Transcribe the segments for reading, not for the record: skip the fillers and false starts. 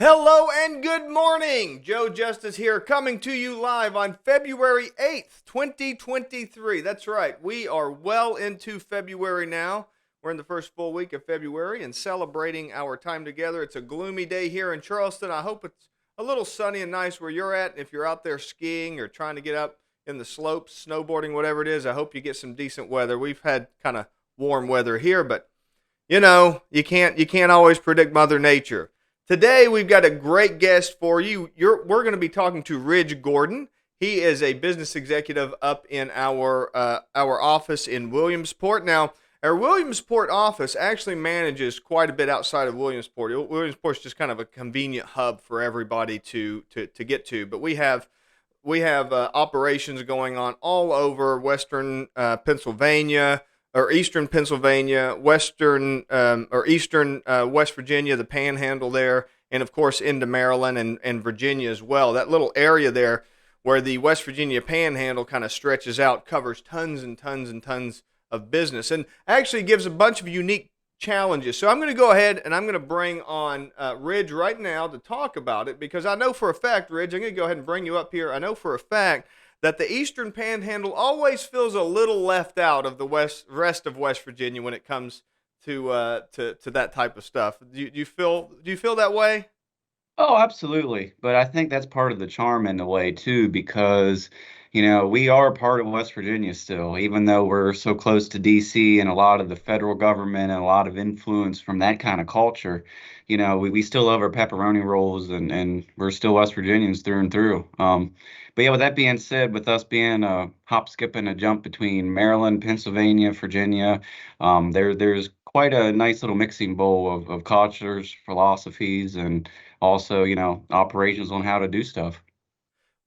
Hello and good morning. Joe Justice here, coming to you live on February 8th, 2023. That's right. We are well into February now. We're in the first full week of February and celebrating our time together. It's a gloomy day here in Charleston. I hope it's a little sunny and nice where you're at. If you're out there skiing or trying to get up in the slopes, snowboarding, whatever it is, I hope you get some decent weather. We've had kind of warm weather here, but you can't always predict Mother Nature. Today we've got a great guest for you. We're going to be talking to Ridge Gordon. He is a business executive up in our office in Williamsport. Now, our Williamsport office actually manages quite a bit outside of Williamsport. Williamsport is just kind of a convenient hub for everybody to get to. But we have operations going on all over Western Pennsylvania, or Eastern Pennsylvania, Western or Eastern West Virginia, the Panhandle there, and of course into Maryland and Virginia as well. That little area there where the West Virginia Panhandle kind of stretches out covers tons and tons and tons of business, and actually gives a bunch of unique challenges. So I'm going to go ahead and I'm going to bring on Ridge right now to talk about it, because I know for a fact, Ridge, I'm going to go ahead and bring you up here. I know for a fact that the Eastern Panhandle always feels a little left out of the rest of West Virginia when it comes to that type of stuff. Do you feel that way? Oh, absolutely. But I think that's part of the charm in a way too, because, we are part of West Virginia still, even though we're so close to DC and a lot of the federal government and a lot of influence from that kind of culture. We still love our pepperoni rolls and we're still West Virginians through and through. But yeah, with that being said, with us being a hop, skip, and a jump between Maryland, Pennsylvania, Virginia, there's quite a nice little mixing bowl of cultures, philosophies, and also, operations on how to do stuff.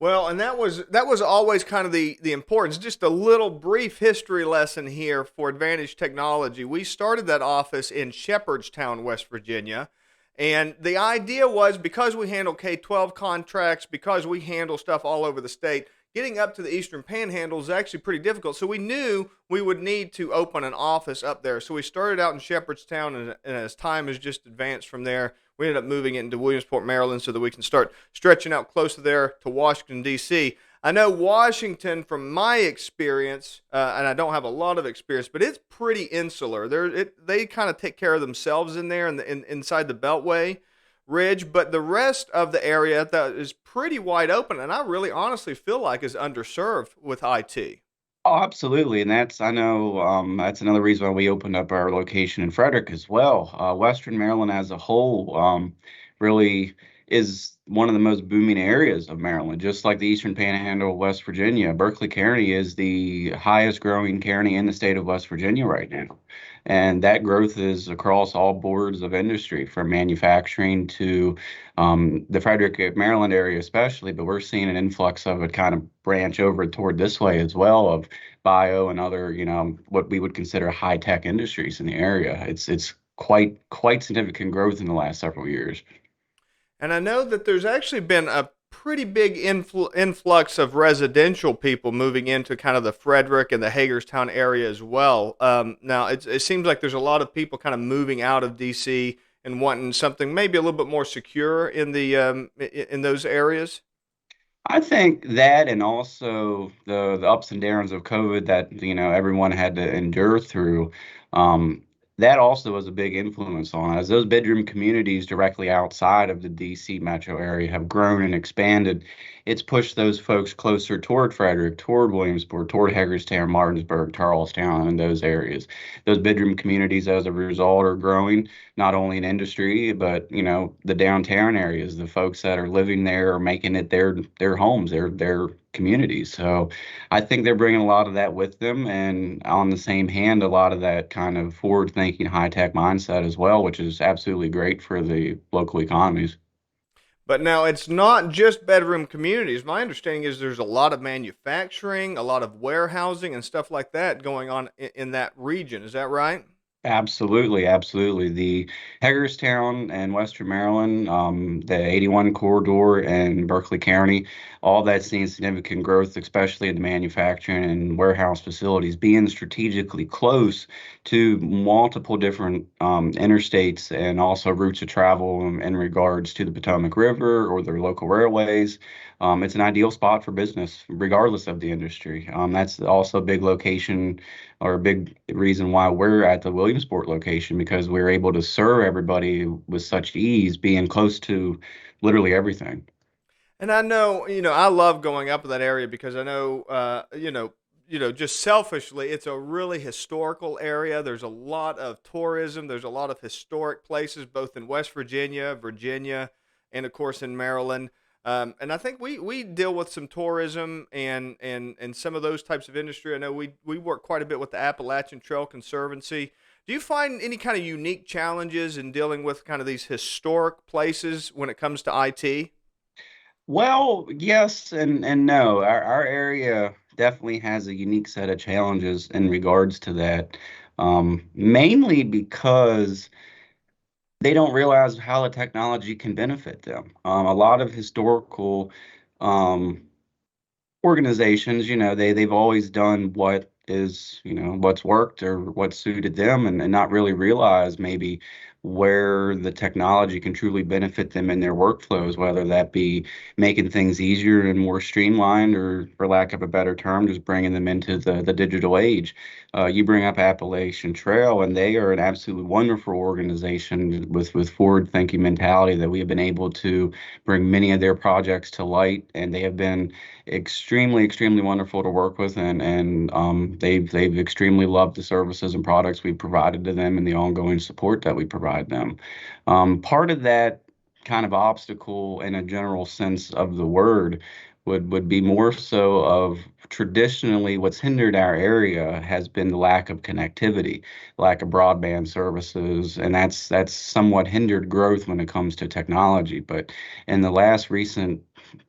Well, and that was always kind of the importance. Just a little brief history lesson here for Advantage Technology. We started that office in Shepherdstown, West Virginia, and the idea was, because we handle K-12 contracts, because we handle stuff all over the state, getting up to the Eastern Panhandle is actually pretty difficult. So we knew we would need to open an office up there. So we started out in Shepherdstown, and as time has just advanced from there, we ended up moving it into Williamsport, Maryland, so that we can start stretching out closer there to Washington, D.C. I know Washington, from my experience, and I don't have a lot of experience, but it's pretty insular. They kind of take care of themselves in there, inside the Beltway ridge, but the rest of the area that is pretty wide open, and I really honestly feel like is underserved with IT. Oh, absolutely. And I know, that's another reason why we opened up our location in Frederick as well. Western Maryland as a whole, really is one of the most booming areas of Maryland, just like the Eastern Panhandle of West Virginia. Berkeley County is the highest growing county in the state of West Virginia right now. And that growth is across all boards of industry, from manufacturing to the Frederick, Maryland area, especially. But we're seeing an influx of it kind of branch over toward this way as well, of bio and other, what we would consider high tech industries in the area. It's quite significant growth in the last several years. And I know that there's actually been a pretty big influx of residential people moving into kind of the Frederick and the Hagerstown area as well. Now, it seems like there's a lot of people kind of moving out of DC and wanting something maybe a little bit more secure in those areas. I think that, and also the ups and downs of COVID that everyone had to endure through. Um, that also was a big influence on us. Those bedroom communities directly outside of the DC metro area have grown and expanded. It's pushed those folks closer toward Frederick, toward Williamsport, toward Hagerstown, Martinsburg, Charlestown, and those areas. Those bedroom communities, as a result, are growing not only in industry, but the downtown areas, the folks that are living there are making it their homes, their communities. So I think they're bringing a lot of that with them, and on the same hand, a lot of that kind of forward-thinking, high-tech mindset as well, which is absolutely great for the local economies. But now it's not just bedroom communities. My understanding is there's a lot of manufacturing, a lot of warehousing, and stuff like that going on in that region. Is that right? Absolutely, absolutely. The Hagerstown and Western Maryland, the 81 corridor and Berkeley County, all that's seen significant growth, especially in the manufacturing and warehouse facilities, being strategically close to multiple different interstates and also routes of travel in regards to the Potomac River or their local railways. It's an ideal spot for business, regardless of the industry. That's also a big location or a big reason why we're at the Williamsport location because we're able to serve everybody with such ease, being close to literally everything. And I know, I love going up to that area because I know, just selfishly, it's a really historical area. There's a lot of tourism. There's a lot of historic places, both in West Virginia, Virginia, and of course in Maryland. And I think we deal with some tourism and some of those types of industry. I know we work quite a bit with the Appalachian Trail Conservancy. Do you find any kind of unique challenges in dealing with kind of these historic places when it comes to IT? Well, yes and no. Our area definitely has a unique set of challenges in regards to that, mainly because they don't realize how the technology can benefit them. A lot of historical um, organizations, they've always done what is, what's worked or what suited them and not really realize maybe where the technology can truly benefit them in their workflows, whether that be making things easier and more streamlined, or for lack of a better term, just bringing them into the digital age. You bring up Appalachian Trail, and they are an absolutely wonderful organization with forward-thinking mentality that we have been able to bring many of their projects to light, and they have been extremely wonderful to work with, and they've extremely loved the services and products we provided to them and the ongoing support that we provide them. Part of that kind of obstacle in a general sense of the word would be more so of traditionally what's hindered our area has been the lack of connectivity, lack of broadband services, and that's somewhat hindered growth when it comes to technology. But in the last recent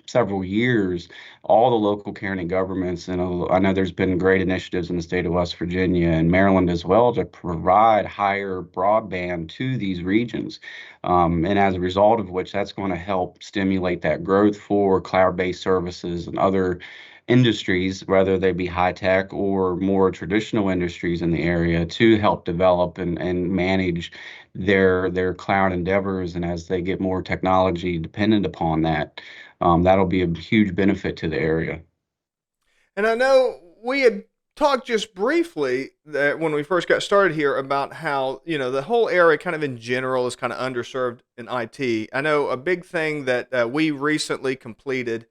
several years, all the local county governments, and I know there's been great initiatives in the state of West Virginia and Maryland as well to provide higher broadband to these regions. And as a result of which, that's going to help stimulate that growth for cloud-based services and other industries, whether they be high tech or more traditional industries in the area, to help develop and manage their cloud endeavors. And as they get more technology dependent upon that, that'll be a huge benefit to the area. And I know we had talked just briefly that when we first got started here about how, the whole area kind of in general is kind of underserved in IT. I know a big thing that we recently completed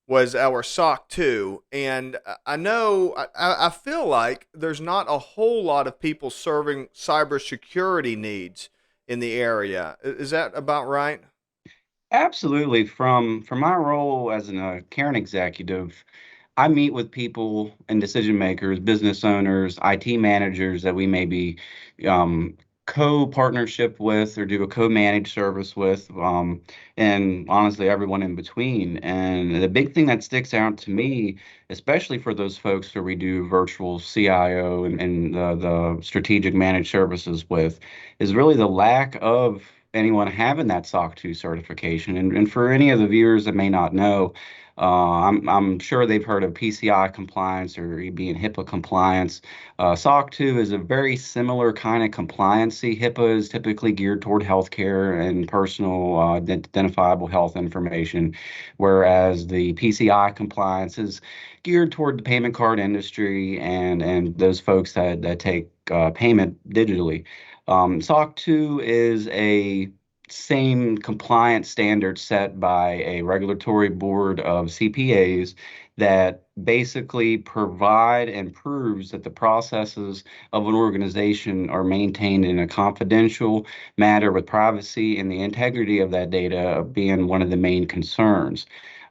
was our SOC 2. And I know, I feel like there's not a whole lot of people serving cybersecurity needs in the area. Is that about right? Absolutely. From my role as an account executive, I meet with people and decision makers, business owners, IT managers that we may be co-partnership with or do a co-managed service with, and honestly, everyone in between. And the big thing that sticks out to me, especially for those folks where we do virtual CIO and the strategic managed services with, is really the lack of anyone having that SOC 2 certification. And for any of the viewers that may not know, I'm sure they've heard of PCI compliance or being HIPAA compliance. SOC 2 is a very similar kind of compliancy. HIPAA is typically geared toward healthcare and personal identifiable health information, whereas the PCI compliance is geared toward the payment card industry and those folks that take payment digitally. SOC 2 is a same compliance standard set by a regulatory board of CPAs that basically provide and proves that the processes of an organization are maintained in a confidential matter with privacy and the integrity of that data being one of the main concerns.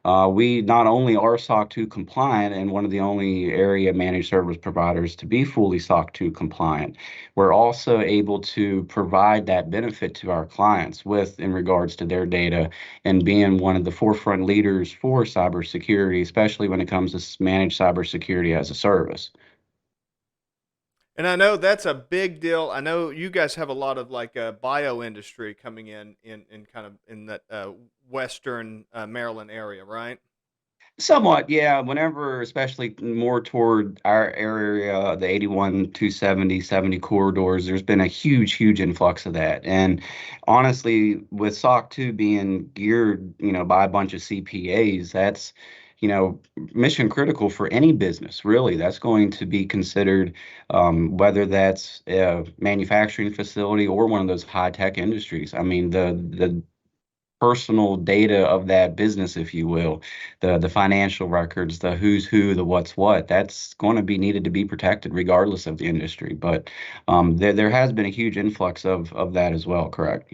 We not only are SOC 2 compliant and one of the only area managed service providers to be fully SOC 2 compliant, we're also able to provide that benefit to our clients with in regards to their data and being one of the forefront leaders for cybersecurity, especially when it comes to managed cybersecurity as a service. And I know that's a big deal. I know you guys have a lot of like bio industry coming in kind of in that western Maryland area, right? Somewhat, yeah. Whenever, especially more toward our area, the 81, 270, 70 corridors, there's been a huge influx of that. And honestly, with SOC 2 being geared, by a bunch of CPAs, that's, mission critical for any business, really. That's going to be considered, whether that's a manufacturing facility or one of those high tech industries. I mean, the personal data of that business, if you will, the financial records, the who's who, the what's what, that's going to be needed to be protected regardless of the industry. But there has been a huge influx of that as well, correct?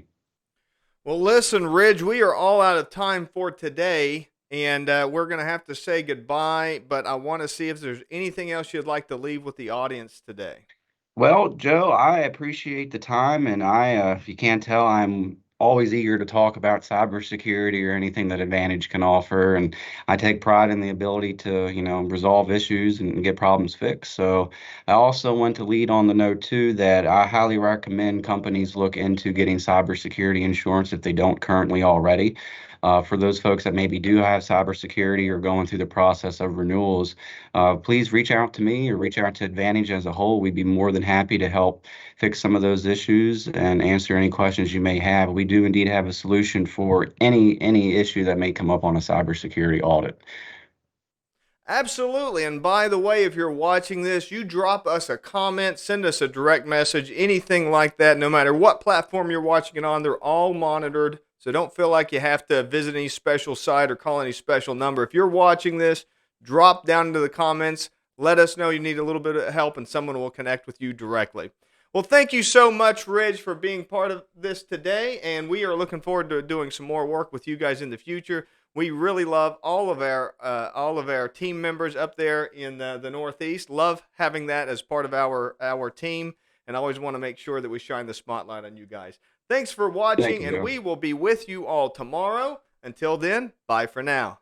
Well, listen, Ridge, we are all out of time for today, and we're going to have to say goodbye. But I want to see if there's anything else you'd like to leave with the audience today. Well, Joe, I appreciate the time, and if you can't tell, I'm always eager to talk about cybersecurity or anything that Advantage can offer, and I take pride in the ability to, resolve issues and get problems fixed. So I also want to lead on the note too that I highly recommend companies look into getting cybersecurity insurance if they don't currently already. For those folks that maybe do have cybersecurity or going through the process of renewals, please reach out to me or reach out to Advantage as a whole. We'd be more than happy to help fix some of those issues and answer any questions you may have. We do indeed have a solution for any issue that may come up on a cybersecurity audit. Absolutely. And by the way, if you're watching this, you drop us a comment, send us a direct message, anything like that, no matter what platform you're watching it on, they're all monitored. So don't feel like you have to visit any special site or call any special number. If you're watching this, drop down into the comments. Let us know you need a little bit of help, and someone will connect with you directly. Well, thank you so much, Ridge, for being part of this today. And we are looking forward to doing some more work with you guys in the future. We really love all of our team members up there in the Northeast. Love having that as part of our team, and always want to make sure that we shine the spotlight on you guys. Thanks for Thank watching, you, and Joe. we will be with you all tomorrow. Until then, bye for now.